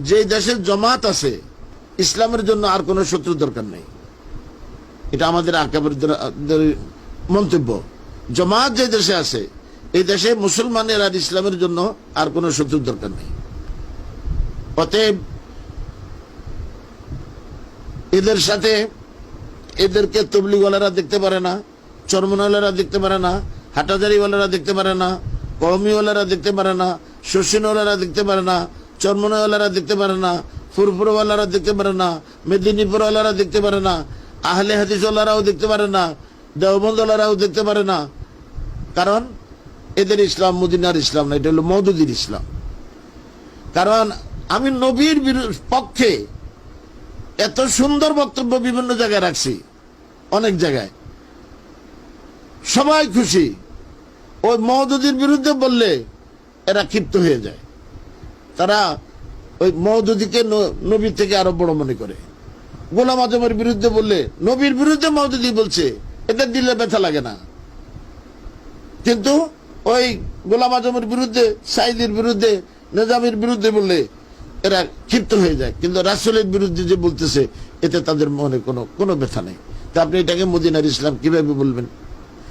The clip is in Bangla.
যে দেশের জামাত আছে ইসলামের জন্য আর কোনো শত্রু দরকার নেই। এটা আমাদের আকাবেরদের মন্তব্য। জামাত যে দেশে আছে এই দেশে মুসলমানের আর ইসলামের জন্য আর কোনো শত্রু দরকার নেই। অতএব এদের সাথে এদেরকে তবলিগওয়ালারা দেখতে পারে না, চরমনাওয়ালারা দেখতে পারে না, হাটাজারিওয়ালারা দেখতে পারে না, কওমিওয়ালারা দেখতে পারে না, শশীনওয়ালারা দেখতে পারে না, চরমনাওয়ালারা দেখতে পারে না, ফুরফুরওয়ালারা দেখতে পারে না, মেদিনীপুরওয়ালারা দেখতে পারে না, আহলে হাদিসওয়ালারাও দেখতে পারে না, দেওবন্দওয়ালারাও দেখতে পারে না। কারণ এদের ইসলাম মদিনার ইসলাম না, এটা হলো মওদুদির ইসলাম। কারণ আমি নবীর পক্ষে এত সুন্দর বক্তব্য বিভিন্ন জায়গায় রাখছি, অনেক জায়গায় সবাই খুশি। ওই মওদুদির বিরুদ্ধে বললে এরা ক্ষিপ্ত হয়ে যায়। তারা ওই মওদুদিকে নবীর থেকে আরো বড় মনে করে। গোলাম আজমের বিরুদ্ধে বললে নবীর বিরুদ্ধে মওদুদি বলছে, এদের দিলে ব্যথা লাগে না। কিন্তু ওই গোলাম আজমের বিরুদ্ধে, সাইদির বিরুদ্ধে, নিজামের বিরুদ্ধে বললে এরা ক্ষিপ্ত হয়ে যায়। কিন্তু রাসূলের বিরুদ্ধে যে বলতেছে এতে তাদের মনে কোনো ব্যথা নেই। তা আপনি এটাকে মদিনার ইসলাম কিভাবে বলবেন?